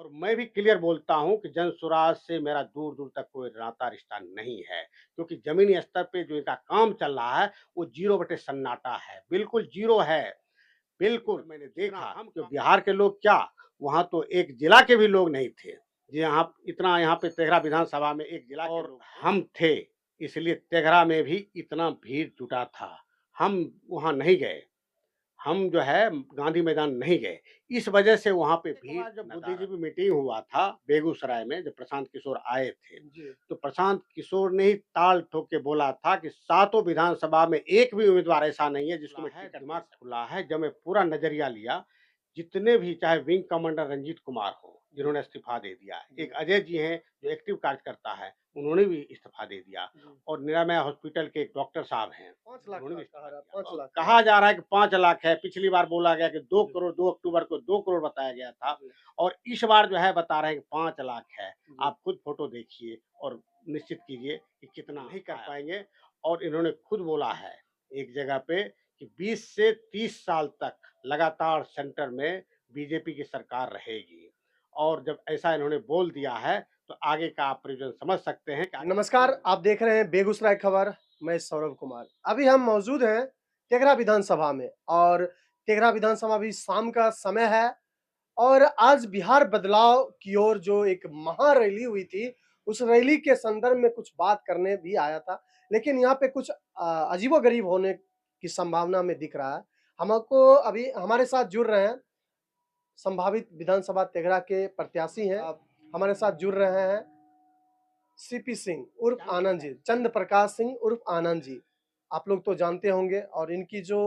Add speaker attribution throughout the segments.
Speaker 1: और मैं भी क्लियर बोलता हूँ कि जन स्वराज से मेरा दूर-दूर तक कोई नाता रिश्ता नहीं है, क्योंकि ज़मीनी स्तर पे जो इनका काम चल रहा है, वो ज़ीरो बटे सन्नाटा है, बिल्कुल ज़ीरो है। बिल्कुल, मैंने देखा कि बिहार के लोग क्या, वहाँ तो एक जिला के भी लोग नहीं थे। जी यहाँ इतना यहाँ पे तेघड़ा विधानसभा में एक जिला के लोग हम थे, इसलिए तेघड़ा में भी इतना भीड़ जुटा था। हम वहाँ नहीं गए। हम जो है गांधी मैदान नहीं गए। इस वजह से वहाँ पे भीड़ जब बुद्धिजीवी मीटिंग हुआ था बेगूसराय में जब प्रशांत किशोर आए थे, तो प्रशांत किशोर ने ही ताल ठोक के बोला था कि सातों विधानसभा में एक भी उम्मीदवार ऐसा नहीं है जिसको मैं टिकट दिमाग खुला है। जब मैं पूरा नज़रिया लिया, जितने भी चाहे विंग कमांडर रंजीत कुमार हो, जिन्होंने इस्तीफा दे दिया। एक अजय जी हैं जो एक्टिव कार्यकर्ता है, उन्होंने भी इस्तीफा दे दिया और निरामय हॉस्पिटल के एक डॉक्टर साहब हैं,
Speaker 2: 5 लाख
Speaker 1: उन्होंने
Speaker 2: का
Speaker 1: भी
Speaker 2: कहा
Speaker 1: इस्तीफा
Speaker 2: रहा,
Speaker 1: दिया।
Speaker 2: 5
Speaker 1: और
Speaker 2: लाख का।
Speaker 1: कहा जा रहा है कि 5 लाख है, पिछली बार बोला गया कि 2 करोड़ 2 अक्टूबर को 2 करोड़ बताया गया था और इस बार जो है बता रहे हैं कि 5 लाख है। आप खुद फोटो देखिए और निश्चित कीजिए कि कितना नहीं कर पाएँगे और इन्होंने खुद बोला है एक जगह पे कि 20 से 30 साल तक लगातार सेंटर में बीजेपी की सरकार रहेगी और जब ऐसा इन्होंने बोल दिया है, तो आगे का आप प्रेज़ेंट समझ सकते हैं कि
Speaker 2: नमस्कार, आप देख रहे हैं बेगूसराय खबर, मैं सौरभ कुमार। अभी हम मौजूद हैं तेघड़ा विधानसभा में और तेघड़ा विधानसभा अभी शाम का समय है और आज बिहार बदलाव की ओर जो एक महारैली हुई थी, उस रैली के संदर्भ में कुछ बात करने भी आया था। लेकिन यहाँ पे कुछ अजीबो-गरीब होने की संभावना में दिख रहा है। हमको अभी हमारे साथ जुड़ रहे हैं संभावित विधानसभा तेघड़ा के प्रत्याशी हैं। हमारे साथ जुड़ रहे हैं सीपी सिंह उर्फ आनंद जी, चंद्र प्रकाश सिंह उर्फ आनंद जी। आप लोग तो जानते होंगे और इनकी जो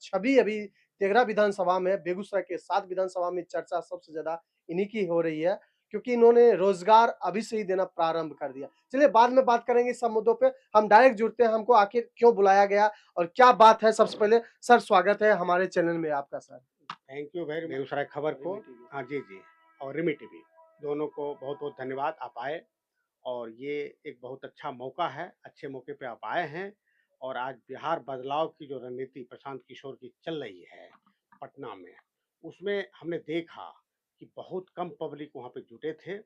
Speaker 2: छवि अभी तेघड़ा विधानसभा में बेगूसराय के 7 विधानसभा में चर्चा सबसे ज़्यादा इन्हीं की हो रही है, क्योंकि इन्होंने रोज़गार अभी से ही देना प्रारंभ कर दिया। चलिए बाद में बात करेंगे इस सब मुद्दों पे, हम डायरेक्ट जुड़ते हैं, हमको आखिर क्यों बुलाया गया और क्या बात है। सबसे पहले सर स्वागत है हमारे चैनल में आपका sir.
Speaker 1: Thank you very much Begusarai खबर को। हाँ जी, जी और रिमी टीवी दोनों को बहुत-बहुत धन्यवाद आप आए और ये एक बहुत अच्छा मौका है, अच्छे मौके पे आप आए हैं और आज बिहार बदलाव की जो रणनीति प्रशांत किशोर की चल रही है पटना में, उसमें हमने देखा कि बहुत कम पब्लिक वहाँ पे जुटे थे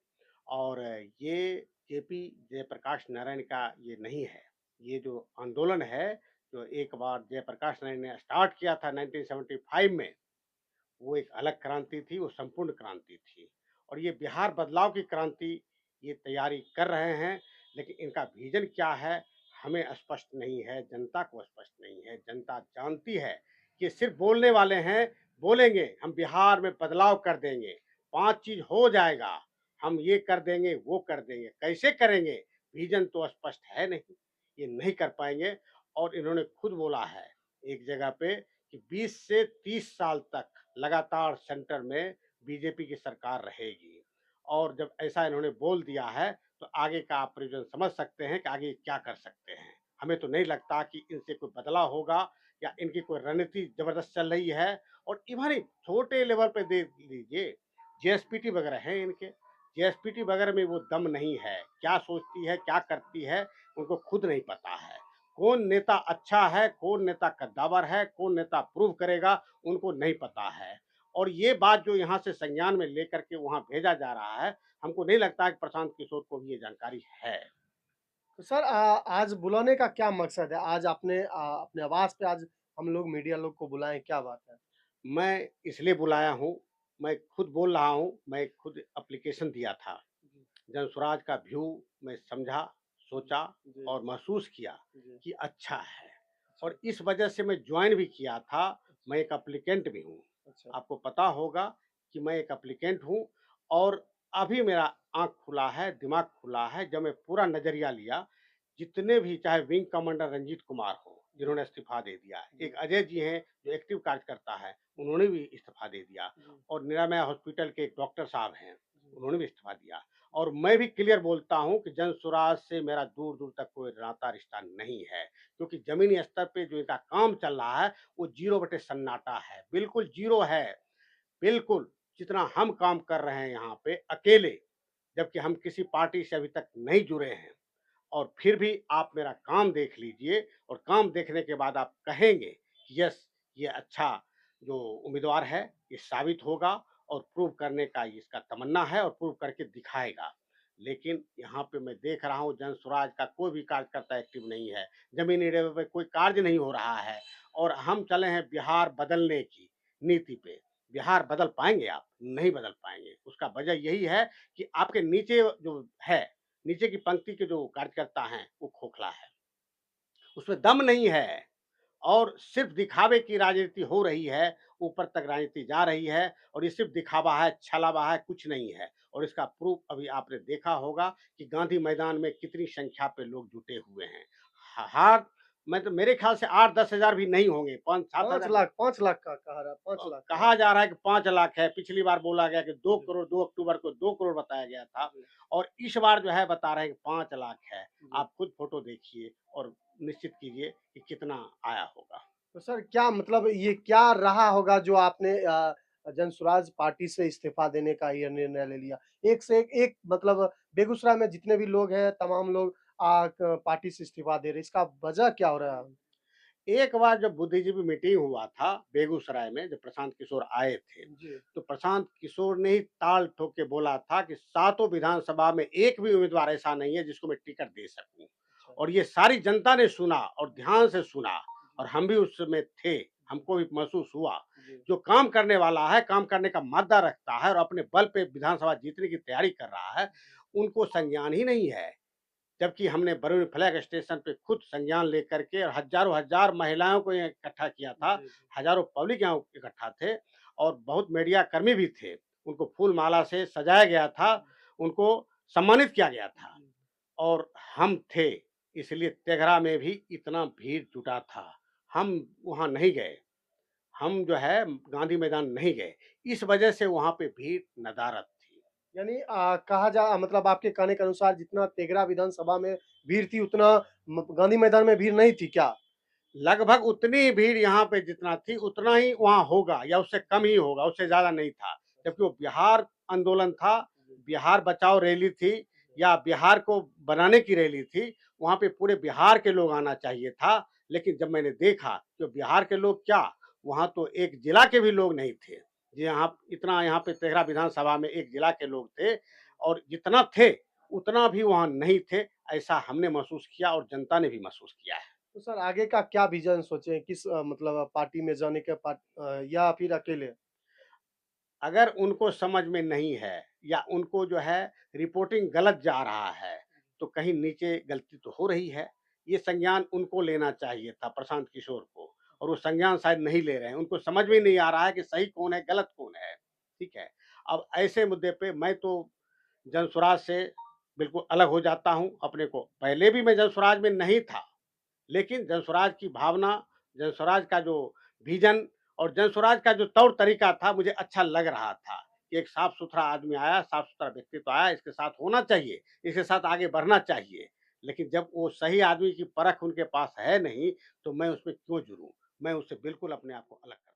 Speaker 1: और ये जेपी जयप्रकाश नारायण का ये नहीं है। ये जो आंदोलन है, जो एक बार जयप्रकाश नारायण ने स्टार्ट किया था 1975 में, वो एक अलग क्रांति थी, वो संपूर्ण क्रांति थी और ये बिहार बदलाव की क्रांति ये तैयारी कर रहे हैं, लेकिन इनका विज़न क्या है, हमें स्पष्ट नहीं है, जनता को स्पष्ट नहीं है। जनता जानती है कि ये सिर्फ़ बोलने वाले हैं, बोलेंगे हम बिहार में बदलाव कर देंगे, 5 चीज़ हो जाएगा, हम ये कर देंगे, वो कर देंगे। कैसे करेंगे? विज़न तो स्पष्ट है नहीं, ये नहीं कर पाएँगे और इन्होंने खुद बोला है एक जगह पे कि 20 से 30 साल तक लगातार सेंटर में बीजेपी की सरकार रहेगी और जब ऐसा इन्होंने बोल दिया है, तो आगे का आप प्रेज़ेंट समझ सकते हैं कि आगे क्या कर सकते हैं। हमें तो नहीं लगता कि इनसे कोई बदलाव होगा या इनकी कोई रणनीति ज़बरदस्त चल रही है और इवन ही छोटे लेवल पे देख लीजिए, जेएसपीटी वगैरह हैं इनके, जेएसपीटी वगैरह में वो दम नहीं है। क्या सोचती है, क्या करती है, उनको खुद नहीं पता है। कौन नेता अच्छा है, कौन नेता कद्दावर है, कौन नेता प्रूव करेगा, उनको नहीं पता है। और ये बात जो यहाँ से संज्ञान में लेकर के वहाँ भेजा जा रहा है, हमको नहीं लगता कि प्रशांत किशोर को भी ये जानकारी है।
Speaker 2: तो सर आज बुलाने का क्या मकसद है? आज आपने अपने आवास पे आज हम लोग मीडिया लोग को बुलाएँ, क्या बात है?
Speaker 1: मैं इसलिए बुलाया हूँ, मैं खुद बोल रहा हूँ, मैं खुद एप्लीकेशन दिया था।
Speaker 2: जी,
Speaker 1: जनसुराज का व्यू मैं समझा, सोचा
Speaker 2: जी,
Speaker 1: और महसूस किया
Speaker 2: जी।
Speaker 1: कि अच्छा है
Speaker 2: अच्छा,
Speaker 1: और इस वजह से मैं जॉइन भी किया था। मैं एक एप्लीकेंट भी हूँ।
Speaker 2: अच्छा,
Speaker 1: आपको पता होगा कि मैं एक एप्लीकेंट हूँ और अभी मेरा आँख खुला है, दिमाग खुला है। जब मैं पूरा नज़रिया लिया, जितने भी चाहे विंग कमांडर रंजीत कुमार हो, जिन्होंने इस्तीफा दे दिया।
Speaker 2: जी,
Speaker 1: एक अजय जी हैं जो एक्टिव कार्यकर्ता है, उन्होंने भी इस्तीफा दे दिया
Speaker 2: जी,
Speaker 1: और निरामय हॉस्पिटल के एक डॉक्टर साहब हैं,
Speaker 2: जी,
Speaker 1: उन्होंने भी इस्तीफा दिया। और मैं भी क्लियर बोलता हूँ कि जन स्वराज से मेरा दूर-दूर तक कोई नाता रिश्ता नहीं है, क्योंकि ज़मीनी स्तर पे जो इनका काम चल रहा है, वो ज़ीरो बटे सन्नाटा है, बिल्कुल ज़ीरो है। बिल्कुल, जितना हम काम कर रहे हैं यहाँ पे अकेले, जबकि हम किसी पार्टी से अभी तक नहीं जुड़े हैं और फिर भी आप मेरा काम देख लीजिए और काम देखने के बाद आप कहेंगे कि यस, ये अच्छा जो उम्मीदवार है, ये साबित होगा और प्रूव करने का इसका तमन्ना है और प्रूव करके दिखाएगा। लेकिन यहाँ पे मैं देख रहा हूँ जनसुराज का कोई भी कार्यकर्ता एक्टिव नहीं है, ज़मीनी लेवल पे कोई कार्य नहीं हो रहा है और हम चले हैं बिहार बदलने की नीति पे। बिहार बदल पाएँगे आप? नहीं बदल पाएँगे। उसका वजह यही है कि आपके नीचे जो है, नीचे की पंक्ति के जो कार्यकर्ता हैं, वो खोखला है। उसमें दम नहीं है और सिर्फ़ दिखावे की राजनीति हो रही है, ऊपर तक राजनीति जा रही है और ये सिर्फ़ दिखावा है, छलावा है, कुछ नहीं है। और इसका प्रूफ़ अभी आपने देखा होगा कि गांधी मैदान में कितनी संख्या पे लोग जुटे हुए हैं। ह हार मैं तो मेरे ख़्याल से 8-10 हज़ार भी नहीं होंगे, 5-7
Speaker 2: 5
Speaker 1: हज़ार
Speaker 2: लाख 5 लाख का कहा रहा 5 लाख कहा
Speaker 1: कहा
Speaker 2: रहा।
Speaker 1: जा रहा है कि 5 लाख है, पिछली बार बोला गया कि 2
Speaker 2: जी,
Speaker 1: करोड़ 2 अक्टूबर को 2 करोड़ बताया गया था
Speaker 2: जी,
Speaker 1: और इस बार जो है बता रहे हैं कि 5 लाख है।
Speaker 2: जी।
Speaker 1: आप खुद फ़ोटो देखिए और निश्चित कीजिए कि कितना आया होगा।
Speaker 2: तो सर क्या मतलब ये क्या रहा होगा जो आपने जनसुराज पार्टी से इस्तीफ़ा देने का ये निर्णय ले लिया? एक से एक मतलब बेगूसराय में जितने भी लोग हैं तमाम लोग क पार्टी से इस्तीफ़ा दे रहे हैं, इसका वजह क्या हो रहा है?
Speaker 1: एक बार जब बुद्धिजीवी मीटिंग हुआ था बेगूसराय में, जब प्रशांत किशोर आए थे,
Speaker 2: जी।
Speaker 1: तो प्रशांत किशोर ने ही ताल ठोक के बोला था कि सातों विधानसभा में एक भी उम्मीदवार ऐसा नहीं है जिसको मैं टिकट दे सकूं।
Speaker 2: अच्छा।
Speaker 1: और ये सारी जनता ने सुना और ध्यान से सुना
Speaker 2: जी,
Speaker 1: और हम भी उसमें थे,
Speaker 2: जी,
Speaker 1: हमको भी महसूस हुआ।
Speaker 2: जी,
Speaker 1: जो काम करने वाला है, काम करने का मादा रखता है और अपने बल पे विधानसभा जीतने की तैयारी कर रहा है, उनको संज्ञान ही नहीं है। जबकि हमने बरौनी फ्लैग स्टेशन पे खुद संज्ञान लेकर के और हज़ारों हजार महिलाओं को यहाँ इकट्ठा किया था।
Speaker 2: जी, जी,
Speaker 1: हज़ारों पब्लिक यहाँ इकट्ठा थे और बहुत मीडिया कर्मी भी थे। उनको फूल माला से सजाया गया था, उनको सम्मानित किया गया था
Speaker 2: जी।
Speaker 1: और हम थे, इसलिए तेघरा में भी इतना भीड़ जुटा था। हम वहाँ नहीं गए, हम जो है गांधी मैदान नहीं गए, इस वजह से वहाँ पे भीड़ नदारद थी।
Speaker 2: यानी कहा जा मतलब आपके कहने के अनुसार जितना तेघरा विधानसभा में भीड़ थी उतना गांधी मैदान में भीड़ नहीं थी क्या?
Speaker 1: लगभग उतनी ही भीड़ यहाँ पे जितना थी, उतना ही वहाँ होगा या उससे कम ही होगा, उससे ज़्यादा नहीं था। जबकि वो बिहार आंदोलन था,
Speaker 2: जी,
Speaker 1: बिहार बचाओ रैली थी
Speaker 2: जी,
Speaker 1: या बिहार को बनाने की रैली थी, वहाँ पे पूरे बिहार के लोग आना चाहिए था। लेकिन जब मैंने देखा कि बिहार के लोग क्या, वहाँ तो एक जिला के भी लोग नहीं थे। जी यहाँ इतना यहाँ पे तेघरा विधानसभा में एक जिला के लोग थे और जितना थे, उतना भी वहाँ नहीं थे, ऐसा हमने महसूस किया और जनता ने भी महसूस किया है।
Speaker 2: तो सर आगे का क्या विज़न सोचे हैं? किस मतलब पार्टी में जाने का या फिर अकेले?
Speaker 1: अगर उनको समझ में नहीं है या उनको जो है रिपोर्टिंग गलत जा रहा है, तो कहीं नीचे गलती तो हो रही है। ये संज्ञान उनको लेना चाहिए था प्रशांत किशोर को और वो संज्ञान शायद नहीं ले रहे हैं। उनको समझ में नहीं आ रहा है कि सही कौन है, गलत कौन है। ठीक है? अब ऐसे मुद्दे पे मैं तो जनसुराज से बिल्कुल अलग हो जाता हूँ अपने को। पहले भी मैं जनसुराज में नहीं था। लेकिन जनस्वराज की भावना, जनस्वराज का जो विज़न और जनस्वराज का जो तौर-तरीका था, मुझे अच्छा लग रहा था कि एक साफ-सुथरा आदमी आया, साफ-सुथरा व्यक्तित्व आया, इसके साथ होना चाहिए, इसके साथ आगे बढ़ना चाहिए। लेकिन जब वो सही आदमी की परख उनके पास है नहीं, तो मैं उसमें क्यों जुड़ूँ? मैं उससे बिल्कुल अपने आप को अलग कर